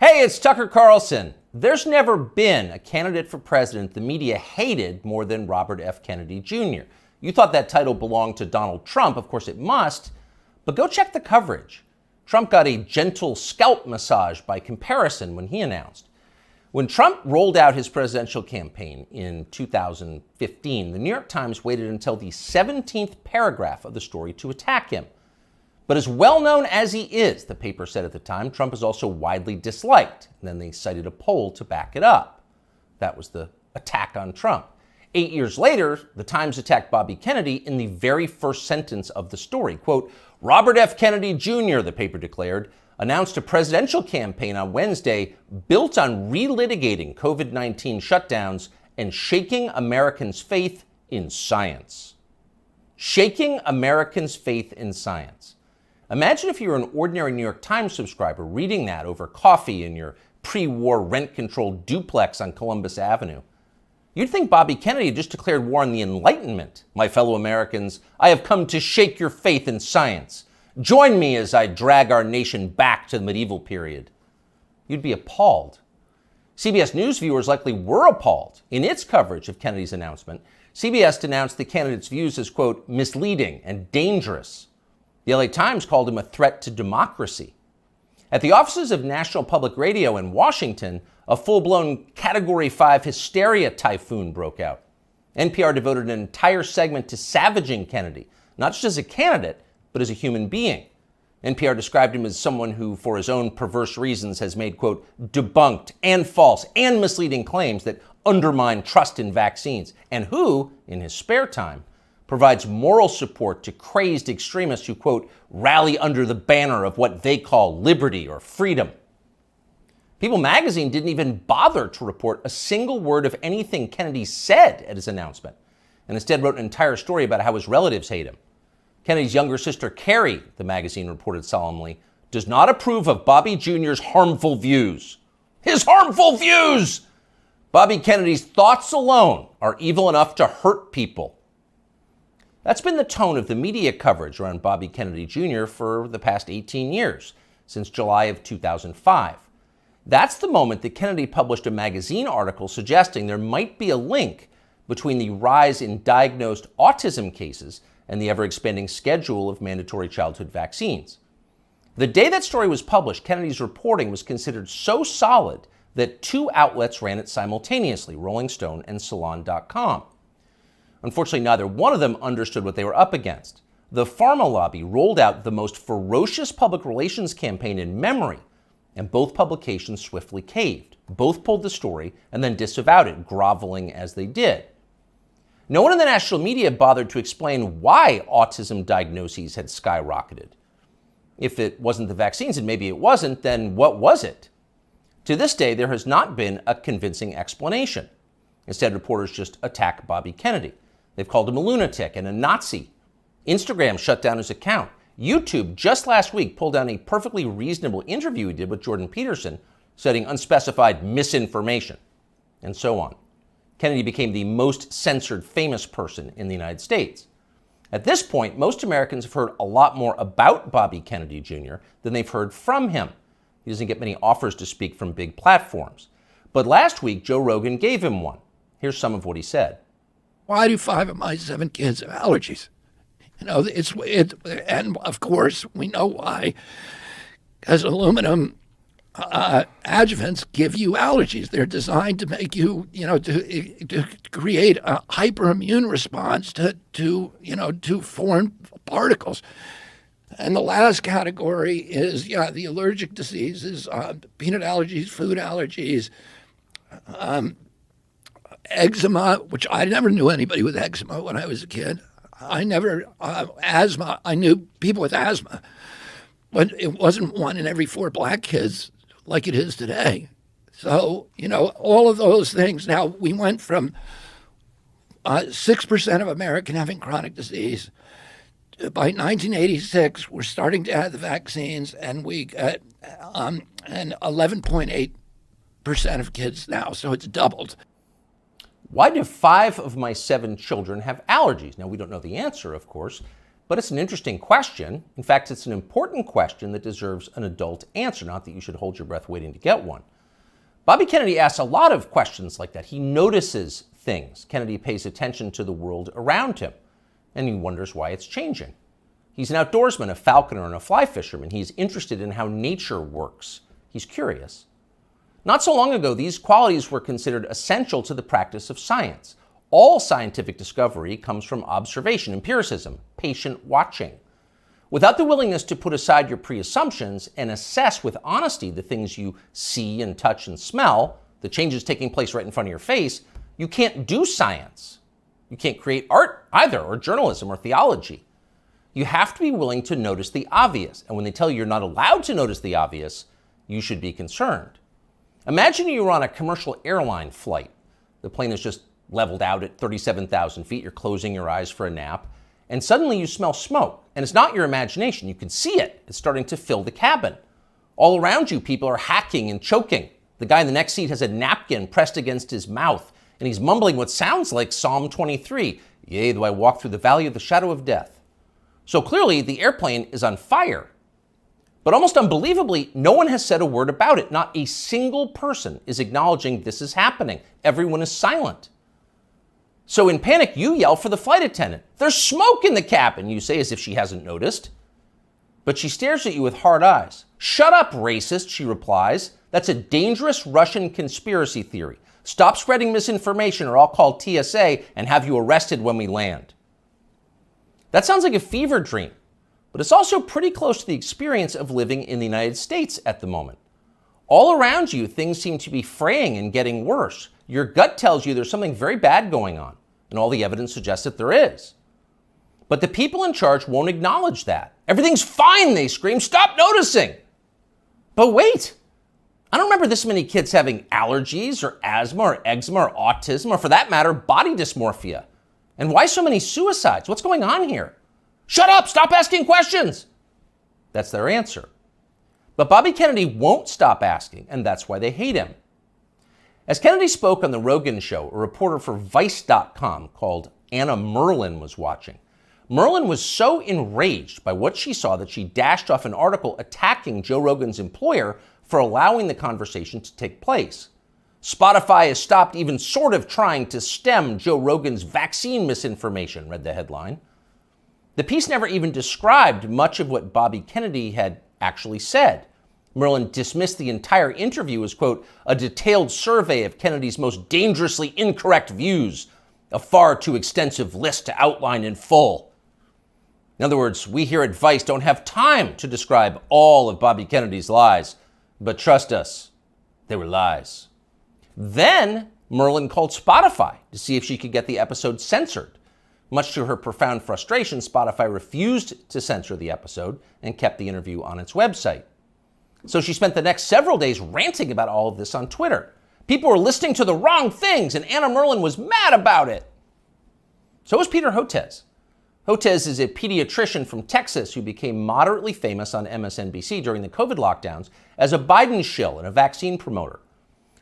Hey, it's Tucker Carlson. There's never been a candidate for president the media hated more than Robert F. Kennedy Jr. You thought that title belonged to Donald Trump. Of course it must, but go check the coverage. Trump got a gentle scalp massage by comparison when he announced. When Trump rolled out his presidential campaign in 2015, the New York Times waited until the 17th paragraph of the story to attack him. But as well known as he is, the paper said at the time, Trump is also widely disliked. And then they cited a poll to back it up. That was the attack on Trump. 8 years later, the Times attacked Bobby Kennedy in the very first sentence of the story. Quote, Robert F. Kennedy Jr., the paper declared, announced a presidential campaign on Wednesday built on relitigating COVID-19 shutdowns and shaking Americans' faith in science. Shaking Americans' faith in science. Imagine if you were an ordinary New York Times subscriber reading that over coffee in your pre-war rent-controlled duplex on Columbus Avenue. You'd think Bobby Kennedy just declared war on the Enlightenment. My fellow Americans, I have come to shake your faith in science. Join me as I drag our nation back to the medieval period. You'd be appalled. CBS News viewers likely were appalled. In its coverage of Kennedy's announcement, CBS denounced the candidate's views as, quote, misleading and dangerous. The LA Times called him a threat to democracy. At the offices of National Public Radio in Washington, a full-blown Category 5 hysteria typhoon broke out. NPR devoted an entire segment to savaging Kennedy, not just as a candidate, but as a human being. NPR described him as someone who, for his own perverse reasons, has made, quote, debunked and false and misleading claims that undermine trust in vaccines, and who, in his spare time, provides moral support to crazed extremists who, quote, rally under the banner of what they call liberty or freedom. People magazine didn't even bother to report a single word of anything Kennedy said at his announcement, and instead wrote an entire story about how his relatives hate him. Kennedy's younger sister, Carrie, the magazine reported solemnly, does not approve of Bobby Jr.'s harmful views. His harmful views! Bobby Kennedy's thoughts alone are evil enough to hurt people. That's been the tone of the media coverage around Bobby Kennedy Jr. for the past 18 years, since July of 2005. That's the moment that Kennedy published a magazine article suggesting there might be a link between the rise in diagnosed autism cases and the ever-expanding schedule of mandatory childhood vaccines. The day that story was published, Kennedy's reporting was considered so solid that two outlets ran it simultaneously, Rolling Stone and Salon.com. Unfortunately, neither one of them understood what they were up against. The pharma lobby rolled out the most ferocious public relations campaign in memory, and both publications swiftly caved. Both pulled the story and then disavowed it, groveling as they did. No one in the national media bothered to explain why autism diagnoses had skyrocketed. If it wasn't the vaccines, and maybe it wasn't, then what was it? To this day, there has not been a convincing explanation. Instead, reporters just attack Bobby Kennedy. They've called him a lunatic and a Nazi. Instagram shut down his account. YouTube just last week pulled down a perfectly reasonable interview he did with Jordan Peterson, citing unspecified misinformation, and so on. Kennedy became the most censored famous person in the United States. At this point, most Americans have heard a lot more about Bobby Kennedy Jr. than they've heard from him. He doesn't get many offers to speak from big platforms. But last week, Joe Rogan gave him one. Here's some of what he said. Why do 5 of my 7 kids have allergies? You know, and of course we know why, because aluminum adjuvants give you allergies. They're designed to make you, to create a hyperimmune response to foreign particles. And the last category is, the allergic diseases, peanut allergies, food allergies, eczema, which I never knew anybody with eczema when I was a kid. I never, asthma, I knew people with asthma, but it wasn't 1 in every 4 black kids like it is today. So, all of those things. Now, we went from 6% of American having chronic disease. By 1986, we're starting to add the vaccines, and we get and 11.8% of kids now, so it's doubled. Why do 5 of my 7 children have allergies? Now, we don't know the answer, of course, But it's an interesting question. In fact, it's an important question that deserves an adult answer, not that you should hold your breath waiting to get one. Bobby Kennedy asks a lot of questions like that. He notices things. Kennedy pays attention to the world around him, and he wonders why it's changing. He's an outdoorsman, a falconer, and a fly fisherman. He's interested in how nature works. He's curious. Not so long ago, these qualities were considered essential to the practice of science. All scientific discovery comes from observation, empiricism, patient watching. Without the willingness to put aside your pre-assumptions and assess with honesty the things you see and touch and smell, the changes taking place right in front of your face, you can't do science. You can't create art either, or journalism, or theology. You have to be willing to notice the obvious. And when they tell you you're not allowed to notice the obvious, you should be concerned. Imagine you were on a commercial airline flight. The plane is just leveled out at 37,000 feet. You're closing your eyes for a nap. And suddenly you smell smoke. And it's not your imagination. You can see it. It's starting to fill the cabin. All around you, people are hacking and choking. The guy in the next seat has a napkin pressed against his mouth, and he's mumbling what sounds like Psalm 23. Yea, though I walk through the valley of the shadow of death. So clearly, the airplane is on fire. But almost unbelievably, no one has said a word about it. Not a single person is acknowledging this is happening. Everyone is silent. So in panic, you yell for the flight attendant. There's smoke in the cabin, you say, as if she hasn't noticed. But she stares at you with hard eyes. Shut up, racist, she replies. That's a dangerous Russian conspiracy theory. Stop spreading misinformation or I'll call TSA and have you arrested when we land. That sounds like a fever dream, but it's also pretty close to the experience of living in the United States at the moment. All around you, things seem to be fraying and getting worse. Your gut tells you there's something very bad going on, and all the evidence suggests that there is. But the people in charge won't acknowledge that. Everything's fine, they scream. Stop noticing. But wait, I don't remember this many kids having allergies or asthma or eczema or autism or, for that matter, body dysmorphia. And why so many suicides? What's going on here? Shut up, stop asking questions. That's their answer. But Bobby Kennedy won't stop asking, and that's why they hate him. As Kennedy spoke on The Rogan Show, a reporter for Vice.com called Anna Merlin was watching. Merlin was so enraged by what she saw that she dashed off an article attacking Joe Rogan's employer for allowing the conversation to take place. Spotify has stopped even sort of trying to stem Joe Rogan's vaccine misinformation, read the headline. The piece never even described much of what Bobby Kennedy had actually said. Merlin dismissed the entire interview as, quote, a detailed survey of Kennedy's most dangerously incorrect views, a far too extensive list to outline in full. In other words, we here at Vice don't have time to describe all of Bobby Kennedy's lies, but trust us, they were lies. Then Merlin called Spotify to see if she could get the episode censored. Much to her profound frustration, Spotify refused to censor the episode and kept the interview on its website. So she spent the next several days ranting about all of this on Twitter. People were listening to the wrong things, and Anna Merlin was mad about it. So was Peter Hotez. Hotez is a pediatrician from Texas who became moderately famous on MSNBC during the COVID lockdowns as a Biden shill and a vaccine promoter.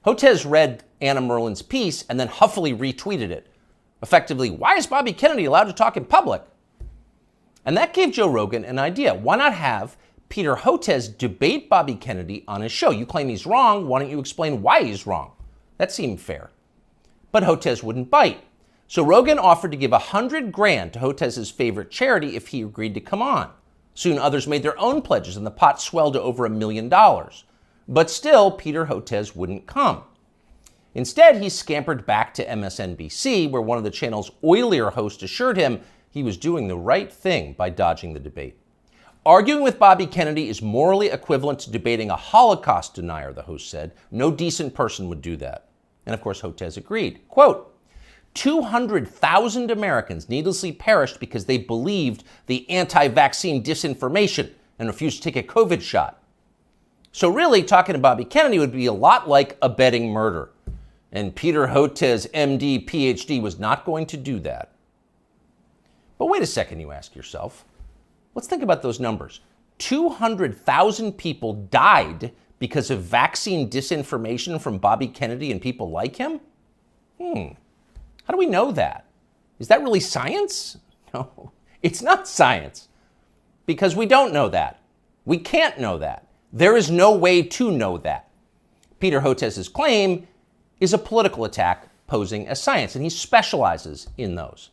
Hotez read Anna Merlin's piece and then huffily retweeted it. Effectively, why is Bobby Kennedy allowed to talk in public? And that gave Joe Rogan an idea. Why not have Peter Hotez debate Bobby Kennedy on his show? You claim he's wrong. Why don't you explain why he's wrong? That seemed fair. But Hotez wouldn't bite. So Rogan offered to give $100,000 to Hotez's favorite charity if he agreed to come on. Soon others made their own pledges and the pot swelled to over $1 million. But still, Peter Hotez wouldn't come. Instead, he scampered back to MSNBC, where one of the channel's oilier hosts assured him he was doing the right thing by dodging the debate. Arguing with Bobby Kennedy is morally equivalent to debating a Holocaust denier, the host said. No decent person would do that. And of course, Hotez agreed. Quote, 200,000 Americans needlessly perished because they believed the anti-vaccine disinformation and refused to take a COVID shot. So really, talking to Bobby Kennedy would be a lot like abetting murder. And Peter Hotez, MD, PhD, was not going to do that. But wait a second, you ask yourself. Let's think about those numbers. 200,000 people died because of vaccine disinformation from Bobby Kennedy and people like him? How do we know that? Is that really science? No, It's not science, because we don't know that. We can't know that. There is no way to know that. Peter Hotez's claim is a political attack posing as science, and he specializes in those.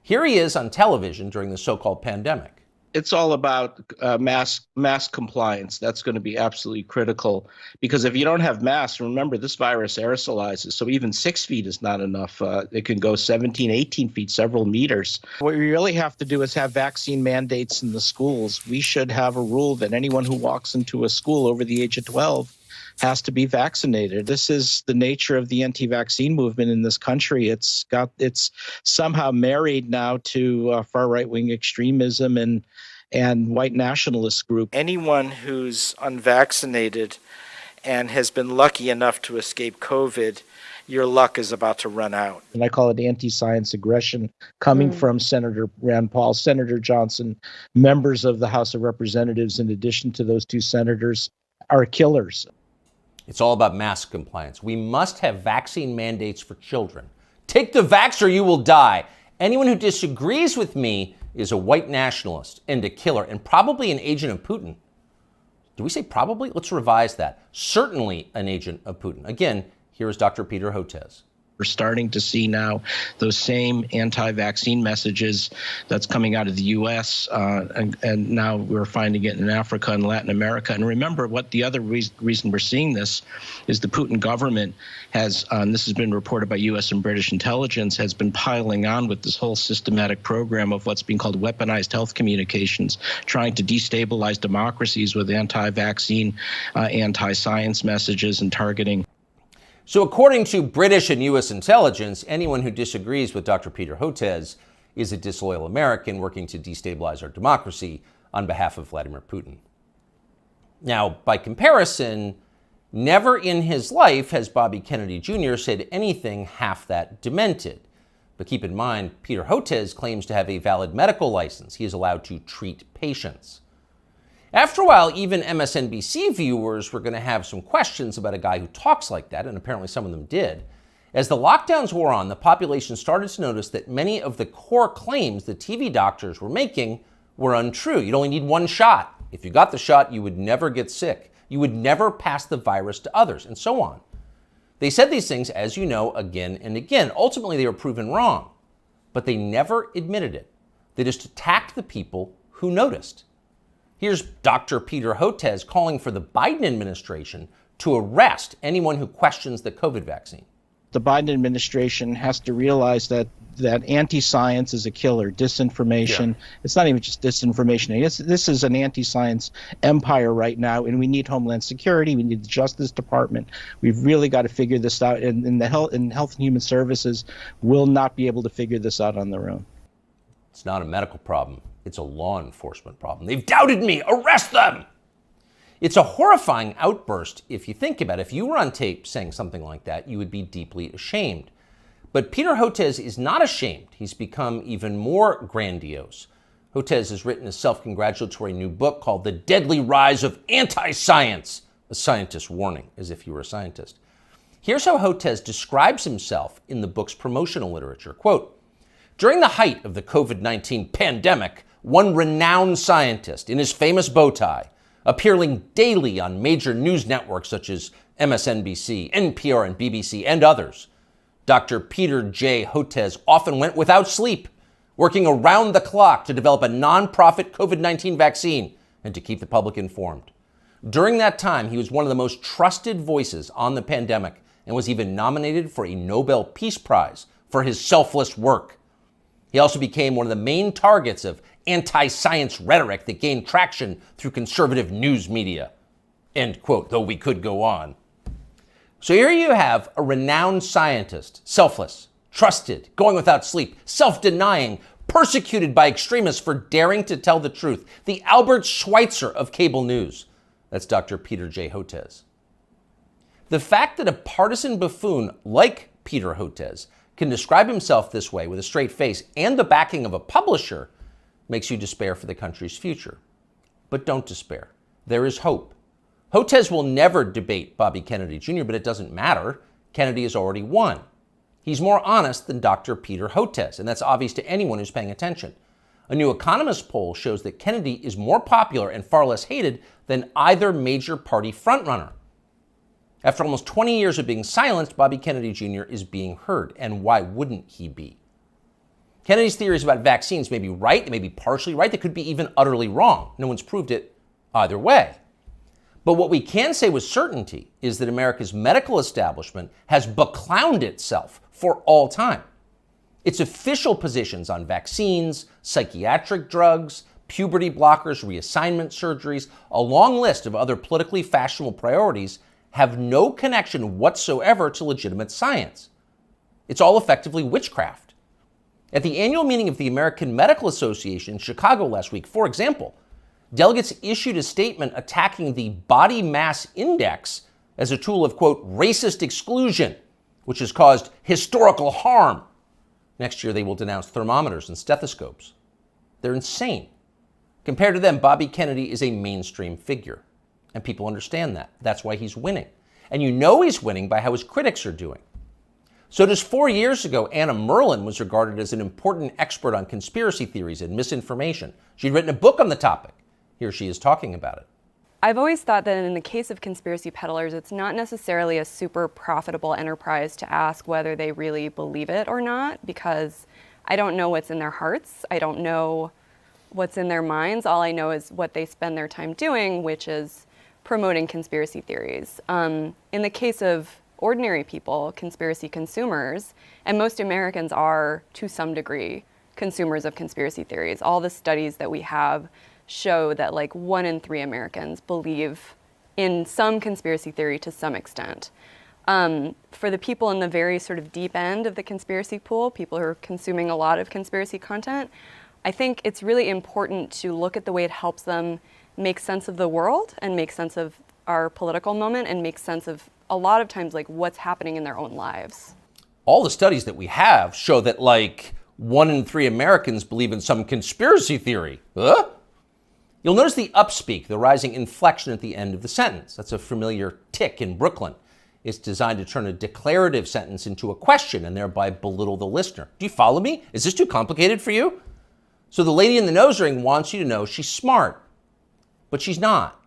Here he is on television during the so-called pandemic. It's all about mask compliance. That's going to be absolutely critical, because if you don't have masks, remember, this virus aerosolizes. So even 6 feet is not enough. It can go 17, 18 feet, several meters. What we really have to do is have vaccine mandates in the schools. We should have a rule that anyone who walks into a school over the age of 12 has to be vaccinated. This is the nature of the anti-vaccine movement in this country. It's somehow married now to far right-wing extremism and white nationalist group. Anyone who's unvaccinated and has been lucky enough to escape COVID, your luck is about to run out. And I call it anti-science aggression coming from Senator Rand Paul, Senator Johnson, members of the House of Representatives, in addition to those two senators, are killers. It's all about mask compliance. We must have vaccine mandates for children. Take the vax or you will die. Anyone who disagrees with me is a white nationalist and a killer, and probably an agent of Putin. Do we say probably? Let's revise that. Certainly an agent of Putin. Again, here is Dr. Peter Hotez. We're starting to see now those same anti-vaccine messages that's coming out of the U.S. And now we're finding it in Africa and Latin America. And remember, what the other reason we're seeing this is the Putin government has, and this has been reported by U.S. and British intelligence, has been piling on with this whole systematic program of what's being called weaponized health communications, trying to destabilize democracies with anti-vaccine, anti-science messages and targeting. So according to British and U.S. intelligence, anyone who disagrees with Dr. Peter Hotez is a disloyal American working to destabilize our democracy on behalf of Vladimir Putin. Now, by comparison, never in his life has Bobby Kennedy Jr. said anything half that demented. But keep in mind, Peter Hotez claims to have a valid medical license. He is allowed to treat patients. After a while, even MSNBC viewers were going to have some questions about a guy who talks like that, and apparently some of them did. As the lockdowns wore on, the population started to notice that many of the core claims the TV doctors were making were untrue. You'd only need one shot. If you got the shot, you would never get sick. You would never pass the virus to others, and so on. They said these things, as you know, again and again. Ultimately, they were proven wrong, but they never admitted it. They just attacked the people who noticed. Here's Dr. Peter Hotez calling for the Biden administration to arrest anyone who questions the COVID vaccine. The Biden administration has to realize that anti-science is a killer, disinformation. Yeah. It's not even just disinformation. This is an anti-science empire right now, and we need Homeland Security. We need the Justice Department. We've really got to figure this out, and the Health and Human Services will not be able to figure this out on their own. It's not a medical problem. It's a law enforcement problem. They've doubted me. Arrest them! It's a horrifying outburst if you think about it. If you were on tape saying something like that, you would be deeply ashamed. But Peter Hotez is not ashamed. He's become even more grandiose. Hotez has written a self-congratulatory new book called The Deadly Rise of Anti-Science, a scientist's warning, as if you were a scientist. Here's how Hotez describes himself in the book's promotional literature. Quote, during the height of the COVID-19 pandemic, one renowned scientist in his famous bow tie, appearing daily on major news networks such as MSNBC, NPR, and BBC, and others, Dr. Peter J. Hotez often went without sleep, working around the clock to develop a nonprofit COVID-19 vaccine and to keep the public informed. During that time, he was one of the most trusted voices on the pandemic and was even nominated for a Nobel Peace Prize for his selfless work. He also became one of the main targets of anti-science rhetoric that gained traction through conservative news media. End quote, though we could go on. So here you have a renowned scientist, selfless, trusted, going without sleep, self-denying, persecuted by extremists for daring to tell the truth. The Albert Schweitzer of cable news. That's Dr. Peter J. Hotez. The fact that a partisan buffoon like Peter Hotez can describe himself this way with a straight face and the backing of a publisher makes you despair for the country's future. But don't despair. There is hope. Hotez will never debate Bobby Kennedy Jr., but it doesn't matter. Kennedy has already won. He's more honest than Dr. Peter Hotez, and that's obvious to anyone who's paying attention. A New Economist poll shows that Kennedy is more popular and far less hated than either major party frontrunner. After almost 20 years of being silenced, Bobby Kennedy Jr. is being heard. And why wouldn't he be? Kennedy's theories about vaccines may be right, they may be partially right, they could be even utterly wrong. No one's proved it either way. But what we can say with certainty is that America's medical establishment has beclowned itself for all time. Its official positions on vaccines, psychiatric drugs, puberty blockers, reassignment surgeries, a long list of other politically fashionable priorities have no connection whatsoever to legitimate science. It's all effectively witchcraft. At the annual meeting of the American Medical Association in Chicago last week, for example, delegates issued a statement attacking the body mass index as a tool of, quote, racist exclusion, which has caused historical harm. Next year, they will denounce thermometers and stethoscopes. They're insane. Compared to them, Bobby Kennedy is a mainstream figure. And people understand that. That's why he's winning. And you know he's winning by how his critics are doing. So just 4 years ago, Anna Merlan was regarded as an important expert on conspiracy theories and misinformation. She'd written a book on the topic. Here she is talking about it. I've always thought that in the case of conspiracy peddlers, it's not necessarily a super profitable enterprise to ask whether they really believe it or not, because I don't know what's in their hearts. I don't know what's in their minds. All I know is what they spend their time doing, which is promoting conspiracy theories. In the case of ordinary people, conspiracy consumers, and most Americans are, to some degree, consumers of conspiracy theories. All the studies that we have show that like 1 in 3 Americans believe in some conspiracy theory to some extent. For the people in the very sort of deep end of the conspiracy pool, people who are consuming a lot of conspiracy content, I think it's really important to look at the way it helps them make sense of the world and make sense of our political moment and make sense of a lot of times like what's happening in their own lives. All the studies that we have show that like 1 in 3 Americans believe in some conspiracy theory. Huh? You'll notice the upspeak, the rising inflection at the end of the sentence. That's a familiar tick in Brooklyn. It's designed to turn a declarative sentence into a question and thereby belittle the listener. Do you follow me? Is this too complicated for you? So the lady in the nose ring wants you to know she's smart, but she's not.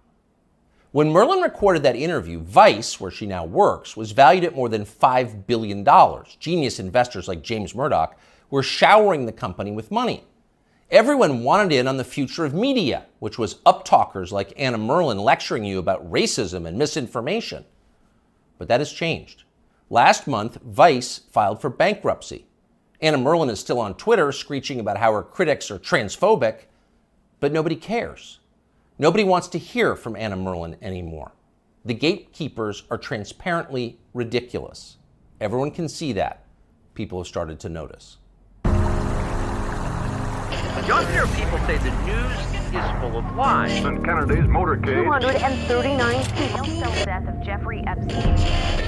When Merlan recorded that interview, Vice, where she now works, was valued at more than $5 billion. Genius investors like James Murdoch were showering the company with money. Everyone wanted in on the future of media, which was uptalkers like Anna Merlan lecturing you about racism and misinformation. But that has changed. Last month, Vice filed for bankruptcy. Anna Merlan is still on Twitter screeching about how her critics are transphobic, but nobody cares. Nobody wants to hear from Anna Merlan anymore. The gatekeepers are transparently ridiculous. Everyone can see that. People have started to notice. Younger people say the news is full of lies. In Kennedy's motorcade. 239 cell death of Jeffrey Epstein.